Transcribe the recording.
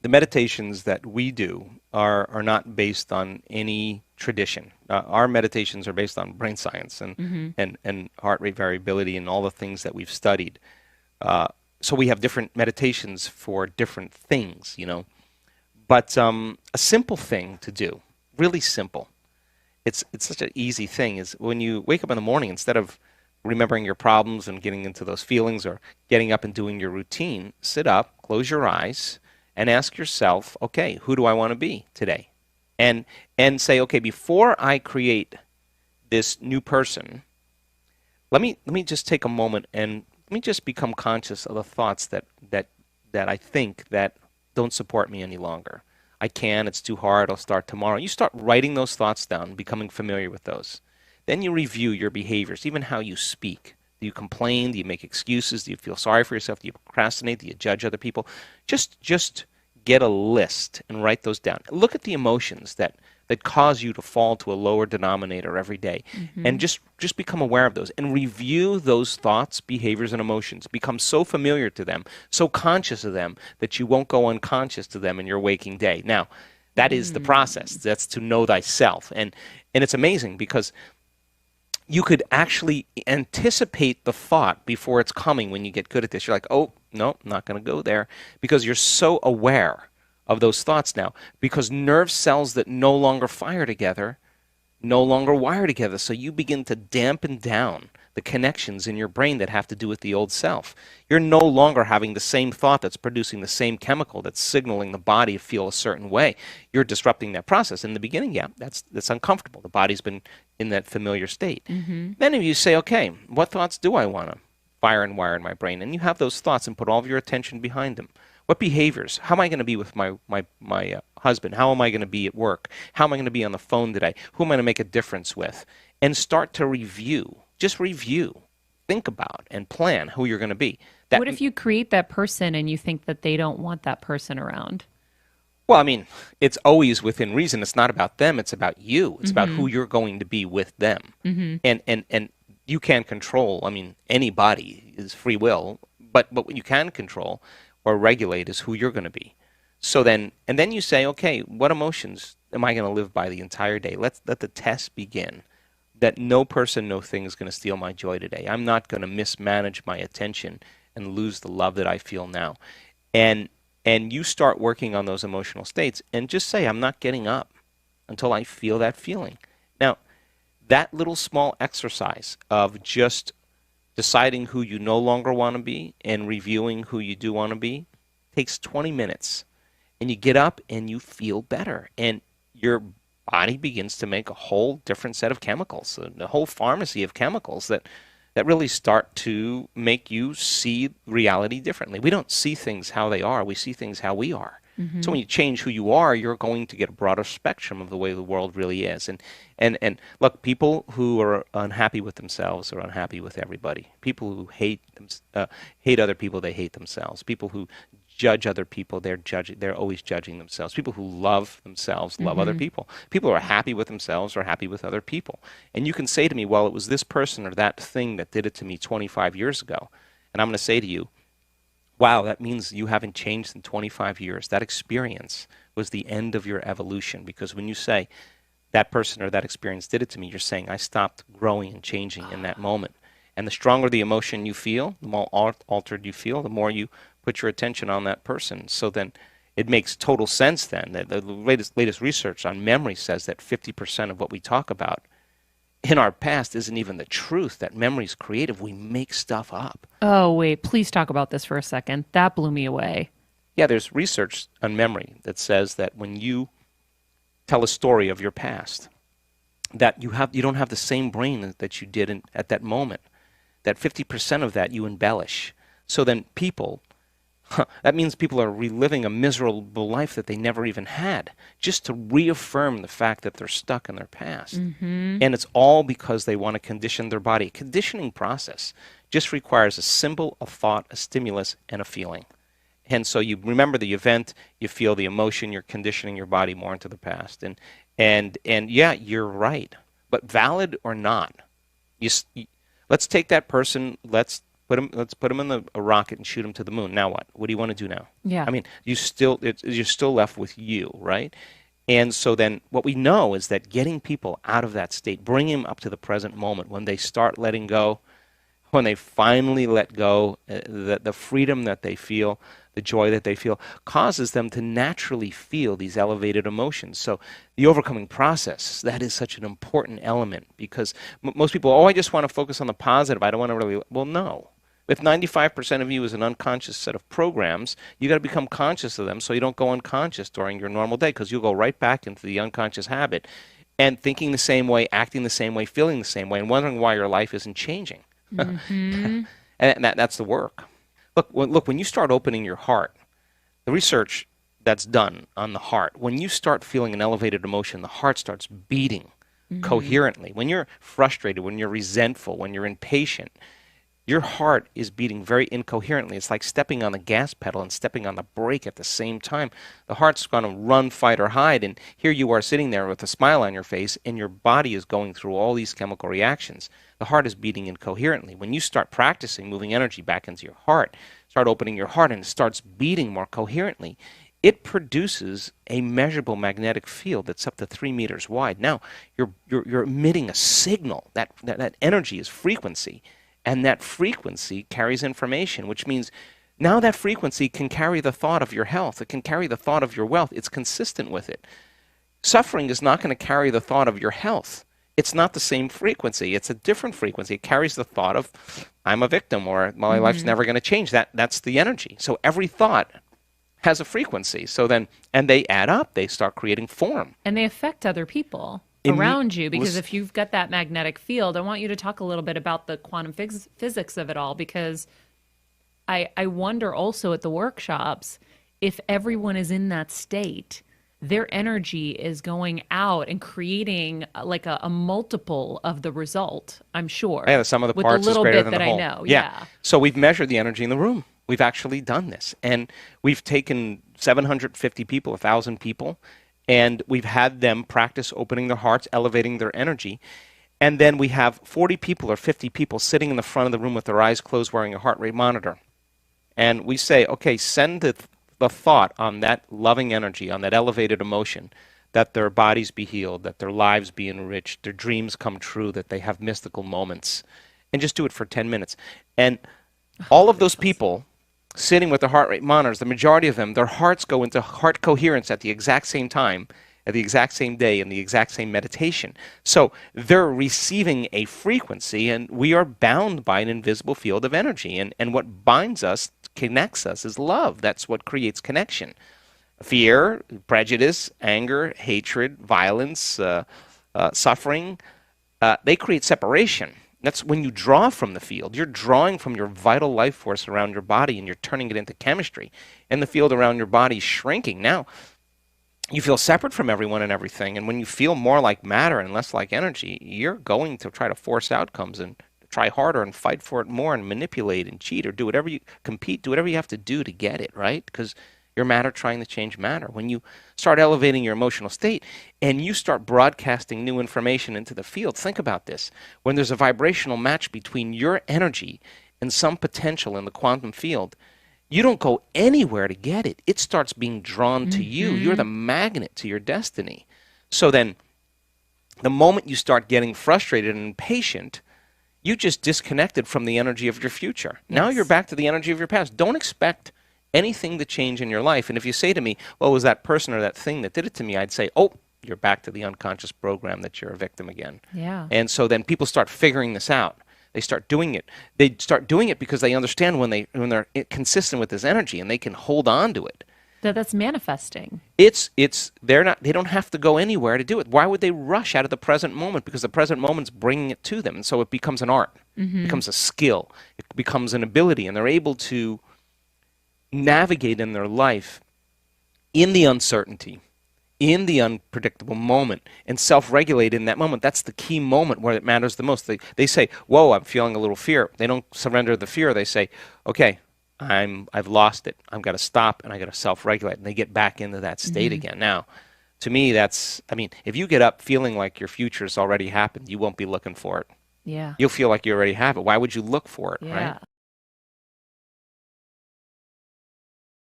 the meditations that we do are not based on any tradition. Our meditations are based on brain science Mm-hmm. and heart rate variability and all the things that we've studied. So we have different meditations for different things, you know. But a simple thing to do, really simple. It's such an easy thing. Is when you wake up in the morning, instead of remembering your problems and getting into those feelings or getting up and doing your routine, sit up, close your eyes, and ask yourself, okay, who do I want to be today? And say, okay, before I create this new person, let me just take a moment and let me just become conscious of the thoughts that I think that don't support me any longer. I can, it's too hard, I'll start tomorrow. You start writing those thoughts down, becoming familiar with those. Then you review your behaviors, even how you speak. Do you complain? Do you make excuses? Do you feel sorry for yourself? Do you procrastinate? Do you judge other people? Just get a list and write those down. Look at the emotions that cause you to fall to a lower denominator every day, Mm-hmm. and just become aware of those and review those thoughts, behaviors, and emotions. Become so familiar to them, so conscious of them that you won't go unconscious to them in your waking day. Now, that is the process. Mm. That's to know thyself, and it's amazing because you could actually anticipate the thought before it's coming when you get good at this. You're like, oh, no, I'm not going to go there because you're so aware of those thoughts now because nerve cells that no longer fire together no longer wire together. So you begin to dampen down the connections in your brain that have to do with the old self. You're no longer having the same thought that's producing the same chemical that's signaling the body to feel a certain way. You're disrupting that process. In the beginning, yeah, that's uncomfortable. The body's been in that familiar state. Mm-hmm. Then if you say, okay, what thoughts do I want to fire and wire in my brain? And you have those thoughts and put all of your attention behind them. What behaviors? How am I going to be with my husband? How am I going to be at work? How am I going to be on the phone today? Who am I going to make a difference with? And start to review. Just review. Think about and plan who you're going to be. That What if you create that person and you think that they don't want that person around? Well, I mean, it's always within reason. It's not about them. It's about you. It's about Mm-hmm. who you're going to be with them. Mm-hmm. And you can't control. I mean, anybody is free will, but what you can control or regulate is who you're going to be. So then, and then you say, okay, what emotions am I going to live by the entire day? Let the test begin. That no person, no thing is going to steal my joy today. I'm not going to mismanage my attention and lose the love that I feel now. And and you start working on those emotional states and just say, I'm not getting up until I feel that feeling. Now, that little small exercise of just deciding who you no longer want to be and reviewing who you do want to be takes 20 minutes. And you get up and you feel better. And your body begins to make a whole different set of chemicals, a whole pharmacy of chemicals that really start to make you see reality differently. We don't see things how they are, we see things how we are. So Mm-hmm. when you change who you are, you're going to get a broader spectrum of the way the world really is. And look, people who are unhappy with themselves are unhappy with everybody. People who hate other people, they hate themselves. People who judge other people, they're always judging themselves. People who love themselves love other Mm-hmm. people. People who are happy with themselves are happy with other people. And you can say to me, well, it was this person or that thing that did it to me 25 years ago. And I'm going to say to you, wow, that means you haven't changed in 25 years. That experience was the end of your evolution. Because when you say that person or that experience did it to me, you're saying I stopped growing and changing in that moment. And the stronger the emotion you feel, the more altered you feel, the more you put your attention on that person. So then it makes total sense then that the latest research on memory says that 50% of what we talk about in our past isn't even the truth, that memory's creative. We make stuff up. Oh, wait, please talk about this for a second. That blew me away. Yeah, there's research on memory that says that when you tell a story of your past, that you don't have the same brain that you did at that moment. That 50% of that you embellish. So then people, that means people are reliving a miserable life that they never even had, just to reaffirm the fact that they're stuck in their past. Mm-hmm. And it's all because they want to condition their body. A conditioning process just requires a symbol, a thought, a stimulus, and a feeling. And so you remember the event, you feel the emotion, you're conditioning your body more into the past. And yeah, you're right. But valid or not, you, let's take that person, let's Let's put him in a rocket and shoot him to the moon. Now what? What do you want to do now? Yeah. I mean, you're still left with you, right? And so then what we know is that getting people out of that state, bringing them up to the present moment, when they start letting go, when they finally let go, the freedom that they feel, the joy that they feel, causes them to naturally feel these elevated emotions. So the overcoming process, that is such an important element, because most people, I just want to focus on the positive. I don't want to really, well, no. If 95% of you is an unconscious set of programs, you got to become conscious of them so you don't go unconscious during your normal day, because you'll go right back into the unconscious habit and thinking the same way, acting the same way, feeling the same way, and wondering why your life isn't changing. Mm-hmm. And that's the work. Look, when you start opening your heart, the research that's done on the heart, when you start feeling an elevated emotion, the heart starts beating coherently. When you're frustrated, when you're resentful, when you're impatient, your heart is beating very incoherently. It's like stepping on the gas pedal and stepping on the brake at the same time. The heart's going to run, fight, or hide, and here you are sitting there with a smile on your face, and your body is going through all these chemical reactions. The heart is beating incoherently. When you start practicing moving energy back into your heart, start opening your heart, and it starts beating more coherently, it produces a measurable magnetic field that's up to 3 meters wide. Now, you're emitting a signal. That energy is frequency. And that frequency carries information, which means now that frequency can carry the thought of your health. It can carry the thought of your wealth. It's consistent with it. Suffering is not going to carry the thought of your health. It's not the same frequency. It's a different frequency. It carries the thought of, I'm a victim, or my life's never going to change. That's the energy. So every thought has a frequency. So then, and they add up. They start creating form. And they affect other people around you, because if you've got that magnetic field, I want you to talk a little bit about the quantum physics of it all, because I wonder also at the workshops, if everyone is in that state, their energy is going out and creating like a multiple of the result, I'm sure. Yeah, the sum of the with parts the little is greater bit than that the whole. I know. Yeah. So we've measured the energy in the room. We've actually done this. And we've taken 750 people, 1,000 people, and we've had them practice opening their hearts, elevating their energy. And then we have 40 people or 50 people sitting in the front of the room with their eyes closed wearing a heart rate monitor. And we say, okay, send the thought on that loving energy, on that elevated emotion, that their bodies be healed, that their lives be enriched, their dreams come true, that they have mystical moments. And just do it for 10 minutes. And all of those people sitting with the heart rate monitors, the majority of them, their hearts go into heart coherence at the exact same time, at the exact same day, in the exact same meditation. So they're receiving a frequency, and we are bound by an invisible field of energy. And what binds us, connects us, is love. That's what creates connection. Fear, prejudice, anger, hatred, violence, suffering, they create separation. That's when you draw from the field. You're drawing from your vital life force around your body, and you're turning it into chemistry. And the field around your body is shrinking. Now, you feel separate from everyone and everything. And when you feel more like matter and less like energy, you're going to try to force outcomes and try harder and fight for it more and manipulate and cheat or do whatever you compete, do whatever you have to do to get it, right? Because you're matter trying to change matter. When you start elevating your emotional state and you start broadcasting new information into the field, think about this. When there's a vibrational match between your energy and some potential in the quantum field, you don't go anywhere to get it. It starts being drawn to you. You're the magnet to your destiny. So then, the moment you start getting frustrated and impatient, you just disconnected from the energy of your future. Yes. Now you're back to the energy of your past. Don't expect anything to change in your life. And if you say to me, well, it was that person or that thing that did it to me, I'd say, oh, you're back to the unconscious program that you're a victim again. Yeah. And so then people start figuring this out. They start doing it. They start doing it because they understand when they're consistent with this energy and they can hold on to it. That's manifesting. They don't have to go anywhere to do it. Why would they rush out of the present moment? Because the present moment's bringing it to them. And so it becomes an art. It becomes a skill. It becomes an ability. And they're able to navigate in their life in the uncertainty, in the unpredictable moment, and self-regulate in that moment. That's the key moment where it matters the most. They say, whoa, I'm feeling a little fear. They don't surrender the fear. They say, okay, I've lost it. I've got to stop, and I've got to self-regulate. And they get back into that state again. Now, to me, if you get up feeling like your future's already happened, you won't be looking for it. Yeah. You'll feel like you already have it. Why would you look for it, Yeah. right?